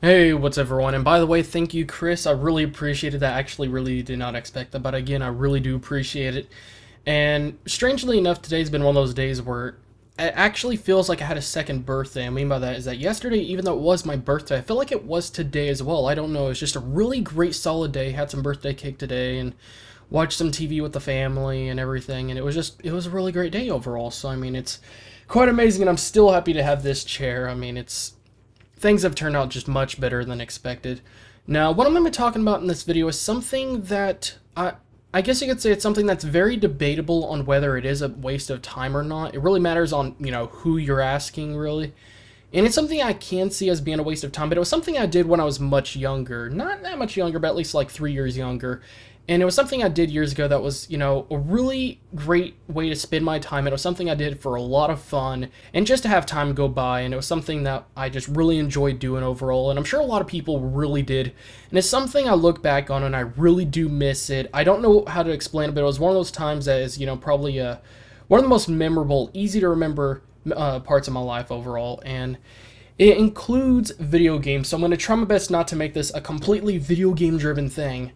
Hey, what's everyone? And by the way, thank you, Chris. I really appreciated that. Actually, really did not expect that, but again, I really do appreciate it. And strangely enough, today's been one of those days where it actually feels like I had a second birthday. I mean by that is that yesterday, even though it was my birthday, I feel like it was today as well. I don't know. It's just a really great, solid day. Had some birthday cake today and watched some TV with the family and everything. And it was a really great day overall. So, I mean, it's quite amazing. And I'm still happy to have this chair. I mean, things have turned out just much better than expected. Now, what I'm going to be talking about in this video is something that I guess you could say it's something that's very debatable on whether it is a waste of time or not. It really matters on, who you're asking, really. And it's something I can see as being a waste of time, but it was something I did when I was much younger. Not that much younger, but at least like 3 years younger. And it was something I did years ago that was, a really great way to spend my time. It was something I did for a lot of fun and just to have time go by. And it was something that I just really enjoyed doing overall. And I'm sure a lot of people really did. And it's something I look back on and I really do miss it. I don't know how to explain it, but it was one of those times that is, probably one of the most memorable, easy to remember parts of my life overall. And it includes video games. So I'm going to try my best not to make this a completely video game driven thing.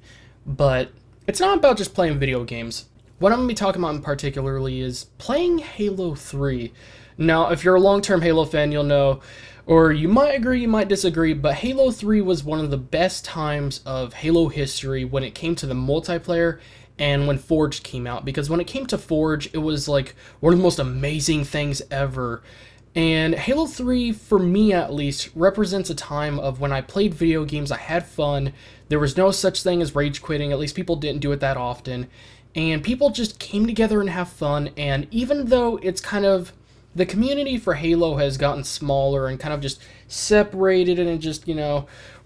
But it's not about just playing video games. What I'm going to be talking about in particularly is playing Halo 3. Now, if you're a long-term Halo fan, you'll know, or you might agree, you might disagree, but Halo 3 was one of the best times of Halo history when it came to the multiplayer and when Forge came out. Because when it came to Forge, it was like one of the most amazing things ever. And Halo 3, for me at least, represents a time of when I played video games, I had fun, there was no such thing as rage quitting, at least people didn't do it that often, and people just came together and have fun, and even though it's kind of, the community for Halo has gotten smaller and kind of just separated and just,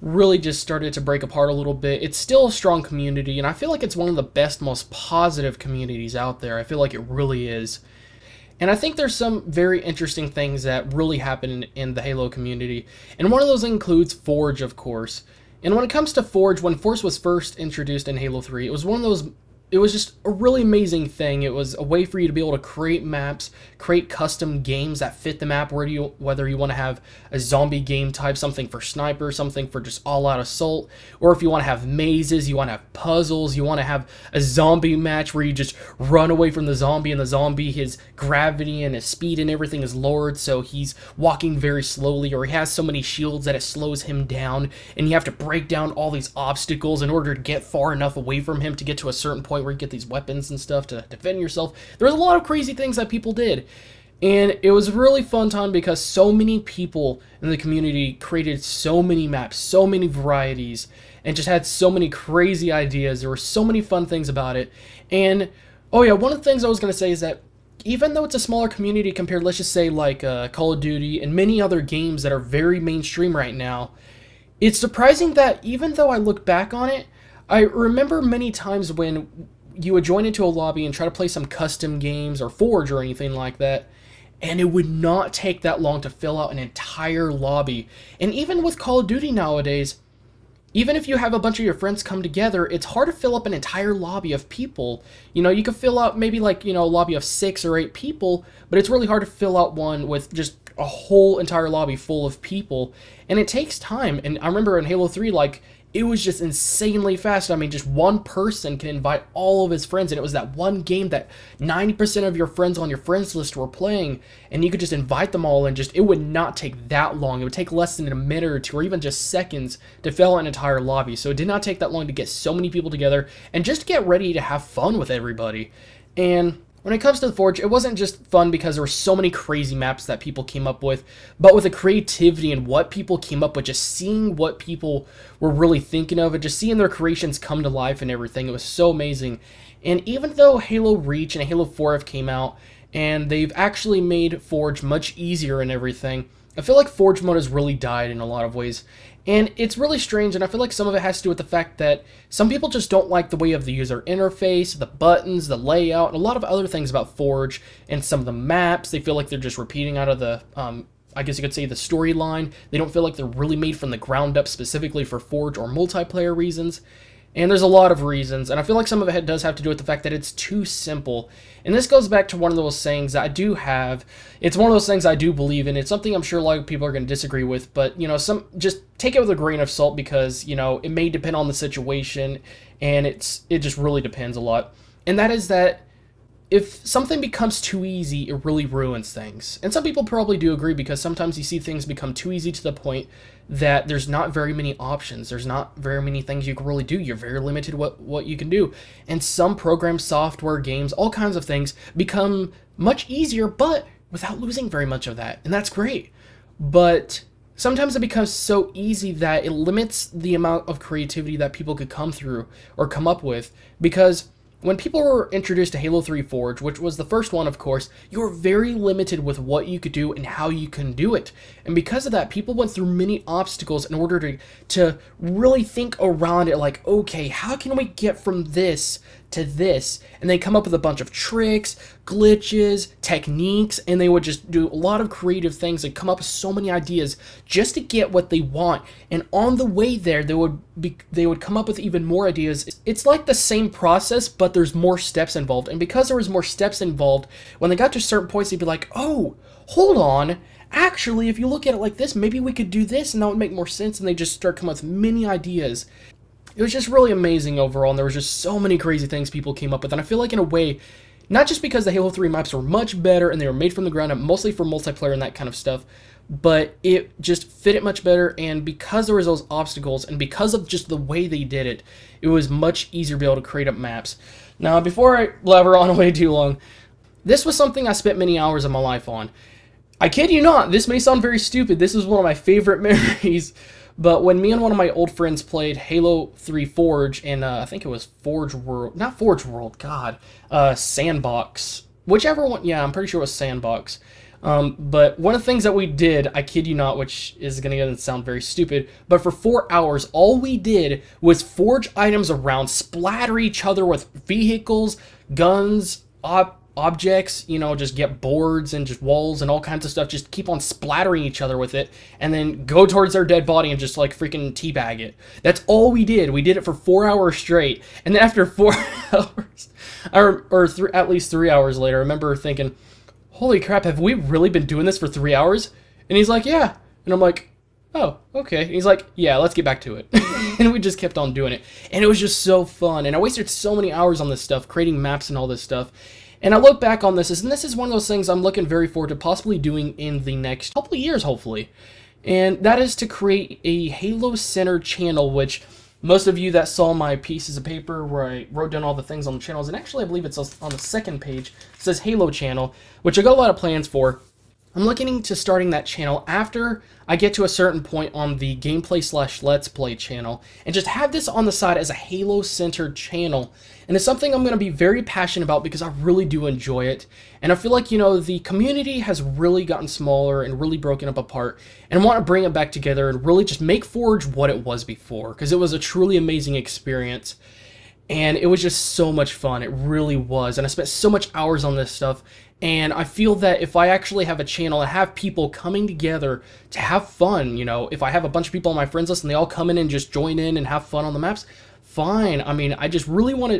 really just started to break apart a little bit, it's still a strong community, and I feel like it's one of the best, most positive communities out there. I feel like it really is. And I think there's some very interesting things that really happen in the Halo community. And one of those includes Forge, of course. And when it comes to Forge, when Forge was first introduced in Halo 3, it was one of those, it was just a really amazing thing. It was a way for you to be able to create maps, create custom games that fit the map, whether you want to have a zombie game type, something for sniper, something for just all-out assault, or if you want to have mazes, you want to have puzzles, you want to have a zombie match where you just run away from the zombie, and the zombie, his gravity and his speed and everything is lowered, so he's walking very slowly, or he has so many shields that it slows him down, and you have to break down all these obstacles in order to get far enough away from him to get to a certain point where you get these weapons and stuff to defend yourself. There's a lot of crazy things that people did. And it was a really fun time because so many people in the community created so many maps, so many varieties, and just had so many crazy ideas. There were so many fun things about it. And, oh yeah, one of the things I was going to say is that even though it's a smaller community compared, let's just say, like Call of Duty and many other games that are very mainstream right now, it's surprising that even though I look back on it, I remember many times when you would join into a lobby and try to play some custom games or Forge or anything like that, and it would not take that long to fill out an entire lobby. And even with Call of Duty nowadays, even if you have a bunch of your friends come together, it's hard to fill up an entire lobby of people. You could fill out maybe like, a lobby of 6 or 8 people, but it's really hard to fill out one with just a whole entire lobby full of people. And it takes time. And I remember in Halo 3, like, it was just insanely fast. I mean, just one person can invite all of his friends, and it was that one game that 90% of your friends on your friends list were playing, and you could just invite them all, and just, it would not take that long. It would take less than a minute or two, or even just seconds to fill an entire lobby. So it did not take that long to get so many people together, and just get ready to have fun with everybody. And when it comes to the Forge, it wasn't just fun because there were so many crazy maps that people came up with, but with the creativity and what people came up with, just seeing what people were really thinking of and just seeing their creations come to life and everything, it was so amazing. And even though Halo Reach and Halo 4 have came out, and they've actually made Forge much easier and everything, I feel like Forge mode has really died in a lot of ways. And it's really strange, and I feel like some of it has to do with the fact that some people just don't like the way of the user interface, the buttons, the layout, and a lot of other things about Forge, and some of the maps. They feel like they're just repeating out of the, I guess you could say, the storyline. They don't feel like they're really made from the ground up specifically for Forge or multiplayer reasons. And there's a lot of reasons, and I feel like some of it does have to do with the fact that it's too simple. And this goes back to one of those sayings that I do have. It's one of those things I do believe in. It's something I'm sure a lot of people are going to disagree with, but some just take it with a grain of salt because it may depend on the situation, and it just really depends a lot. And that is that if something becomes too easy, it really ruins things. And some people probably do agree because sometimes you see things become too easy to the point that there's not very many options. There's not very many things you can really do. You're very limited what you can do. And some programs, software, games, all kinds of things become much easier, but without losing very much of that. And that's great. But sometimes it becomes so easy that it limits the amount of creativity that people could come through or come up with because when people were introduced to Halo 3 Forge, which was the first one, of course, you were very limited with what you could do and how you can do it. And because of that, people went through many obstacles in order to really think around it like, okay, how can we get from this to this? And they come up with a bunch of tricks, glitches, techniques, and they would just do a lot of creative things and come up with so many ideas just to get what they want. And on the way there, they would come up with even more ideas. It's like the same process, but there's more steps involved. And because there was more steps involved, when they got to certain points, they'd be like, oh, hold on. Actually, if you look at it like this, maybe we could do this and that would make more sense. And they just start coming up with many ideas. It was just really amazing overall, and there was just so many crazy things people came up with. And I feel like in a way, not just because the Halo 3 maps were much better and they were made from the ground up, mostly for multiplayer and that kind of stuff, but it just fit it much better, and because there was those obstacles, and because of just the way they did it, it was much easier to be able to create up maps. Now, before I blabber on way too long, this was something I spent many hours of my life on. I kid you not, this may sound very stupid, this is one of my favorite memories, but when me and one of my old friends played Halo 3 Forge, and I think it was Forge World, not Forge World, God, Sandbox, whichever one, yeah, I'm pretty sure it was Sandbox. But one of the things that we did, I kid you not, which is going to sound very stupid, but for 4 hours, all we did was forge items around, splatter each other with vehicles, guns, objects, just get boards and just walls and all kinds of stuff, just keep on splattering each other with it, and then go towards their dead body and just like freaking teabag it. That's all we did. We did it for 4 hours straight, and then after 4 hours, at least 3 hours later, I remember thinking, holy crap, have we really been doing this for 3 hours? And he's like, yeah. And I'm like, oh, okay. And he's like, yeah, let's get back to it. And we just kept on doing it. And it was just so fun. And I wasted so many hours on this stuff, creating maps and all this stuff. And I look back on this, and this is one of those things I'm looking very forward to possibly doing in the next couple of years, hopefully. And that is to create a Halo Center channel, which most of you that saw my pieces of paper where I wrote down all the things on the channels, and actually I believe it's on the second page, it says Halo Channel, which I got a lot of plans for. I'm looking into starting that channel after I get to a certain point on the gameplay/let's play channel, and just have this on the side as a Halo-centered channel. And it's something I'm going to be very passionate about because I really do enjoy it. And I feel like, the community has really gotten smaller and really broken up apart, and I want to bring it back together and really just make Forge what it was before, because it was a truly amazing experience. And it was just so much fun. It really was. And I spent so much hours on this stuff. And I feel that if I actually have a channel and have people coming together to have fun, if I have a bunch of people on my friends list and they all come in and just join in and have fun on the maps, fine. I mean, I really want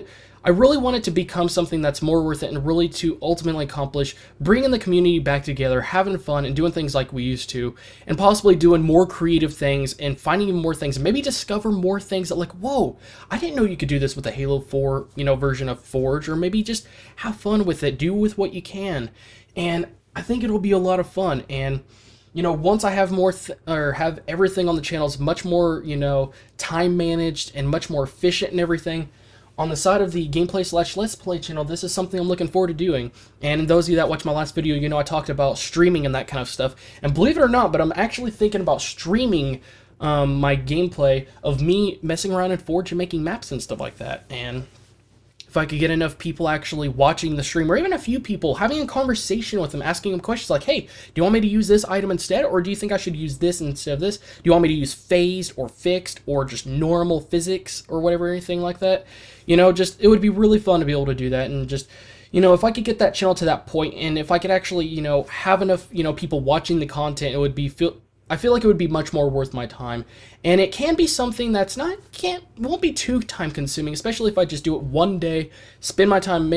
it to become something that's more worth it, and really to ultimately accomplish bringing the community back together, having fun, and doing things like we used to, and possibly doing more creative things and finding even more things, and maybe discover more things that, like, whoa, I didn't know you could do this with the Halo 4, version of Forge, or maybe just have fun with it, do with what you can. And I think it'll be a lot of fun. And once I have more have everything on the channels much more, time managed and much more efficient and everything, on the side of the gameplay/let's play channel, this is something I'm looking forward to doing. And those of you that watched my last video, I talked about streaming and that kind of stuff. And believe it or not, but I'm actually thinking about streaming my gameplay of me messing around in Forge and making maps and stuff like that. And if I could get enough people actually watching the stream, or even a few people having a conversation with them, asking them questions like, hey, do you want me to use this item instead, or do you think I should use this instead of this? Do you want me to use phased or fixed or just normal physics or whatever, anything like that? It would be really fun to be able to do that. And just, if I could get that channel to that point, and if I could actually, have enough, people watching the content, it would be I feel like it would be much more worth my time, and it can be something that's not can't won't be too time consuming, especially if I just do it one day, spend my time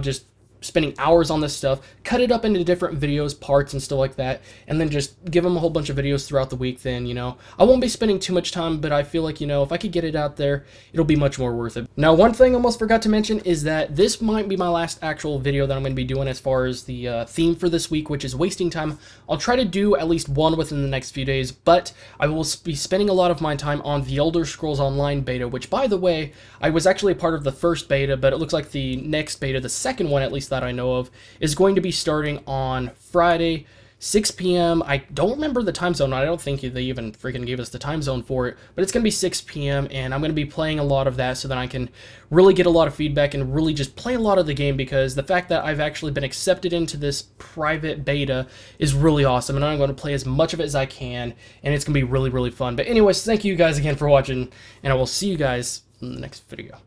just spending hours on this stuff, cut it up into different videos, parts and stuff like that, and then just give them a whole bunch of videos throughout the week. Then I won't be spending too much time, but I feel like if I could get it out there, it'll be much more worth it. Now, one thing I almost forgot to mention is that this might be my last actual video that I'm going to be doing as far as the theme for this week, which is wasting time. I'll try to do at least one within the next few days, but I will be spending a lot of my time on the Elder Scrolls Online beta, which, by the way, I was actually a part of the first beta, but it looks like the next beta, the second one at least that I know of, is going to be starting on Friday, 6 p.m. I don't remember the time zone. I don't think they even freaking gave us the time zone for it, but it's going to be 6 p.m. and I'm going to be playing a lot of that so that I can really get a lot of feedback and really just play a lot of the game, because the fact that I've actually been accepted into this private beta is really awesome, and I'm going to play as much of it as I can, and it's going to be really, really fun. But anyways, thank you guys again for watching, and I will see you guys in the next video.